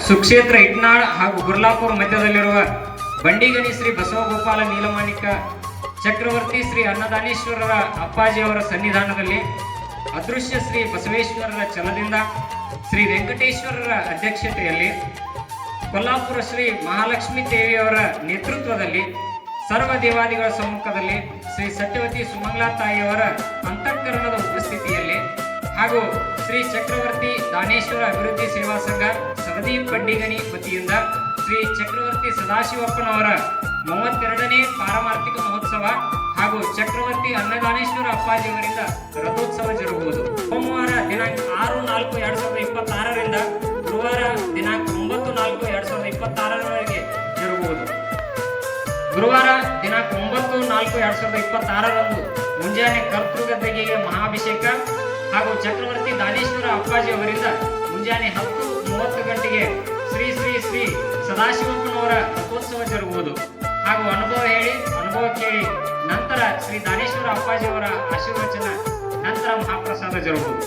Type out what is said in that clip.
ಸುಕ್ಷೇತ್ರ ಇಟ್ನಾಳ್ ಹಾಗೂ ಗುರ್ಲಾಪುರ ಮಧ್ಯದಲ್ಲಿರುವ ಬಂಡಿಗಣಿ ಶ್ರೀ ಬಸವಗೋಪಾಲ ನೀಲಮಾಣಿಕ ಚಕ್ರವರ್ತಿ ಶ್ರೀ ಅನ್ನದಾನೇಶ್ವರರ ಅಪ್ಪಾಜಿಯವರ ಸನ್ನಿಧಾನದಲ್ಲಿ ಅದೃಶ್ಯ ಶ್ರೀ ಬಸವೇಶ್ವರರ ಛಲದಿಂದ ಶ್ರೀ ವೆಂಕಟೇಶ್ವರರ ಅಧ್ಯಕ್ಷತೆಯಲ್ಲಿ ಕೊಲ್ಲಾಪುರ ಶ್ರೀ ಮಹಾಲಕ್ಷ್ಮೀ ದೇವಿಯವರ ನೇತೃತ್ವದಲ್ಲಿ ಸರ್ವ ದೇವಾದಿಗಳ ಸಮ್ಮುಖದಲ್ಲಿ ಶ್ರೀ ಸತ್ಯವತಿ ಸುಮಂಗಲಾ ತಾಯಿಯವರ ಅಂತಃಕರಣದ ಉಪಸ್ಥಿತಿಯಲ್ಲಿ ಹಾಗೂ ಶ್ರೀ ಚಕ್ರವರ್ತಿ ದಾನೇಶ್ವರ ಅಭಿವೃದ್ಧಿ ಸೇವಾ ಸಂಘ ಸವದಿ ಬಂಡಿಗಣಿ ವತಿಯಿಂದ ಶ್ರೀ ಚಕ್ರವರ್ತಿ ಸದಾಶಿವಪ್ಪನವರ 32ನೇ ಪಾರಮಾರ್ಥಿಕ ಮಹೋತ್ಸವ ಹಾಗೂ ಚಕ್ರವರ್ತಿ ಅನ್ನದಾನೇಶ್ವರ ಅಪ್ಪಾಜಿಯವರಿಂದ ರಥೋತ್ಸವ ಜರುಗುವುದು. ಸೋಮವಾರ ದಿನಾಂಕ 6/4/2026ರಿಂದ ಗುರುವಾರ ದಿನಾಂಕ 9/4/2026ರವರೆಗೆ ಜರುಗುವುದು. ಗುರುವಾರ ದಿನಾಂಕ 9/4/2026ರಂದು ಮುಂಜಾನೆ ಕರ್ತೃಗದ್ದೆಗೆ ಮಹಾಭಿಷೇಕ ಹಾಗೂ ಚಕ್ರವರ್ತಿ ದಾನೇಶ್ವರ ಅಪ್ಪಾಜಿ ಅವರಿಂದ ಮುಂಜಾನೆ 10:30 ಗಂಟೆಗೆ ಶ್ರೀ ಶ್ರೀ ಶ್ರೀ ಸದಾಶಿವಪ್ಪನವರ ರಥೋತ್ಸವ ಜರುಗುವುದು. ಹಾಗೂ ಅನುಭವ ಹೇಳಿ ಅನುಭವ ಕೇಳಿ ನಂತರ ಶ್ರೀ ದಾನೇಶ್ವರ ಅಪ್ಪಾಜಿಯವರ ಆಶೀರ್ವಚನ ನಂತರ ಮಹಾಪ್ರಸಾದ ಜರುಗುವುದು.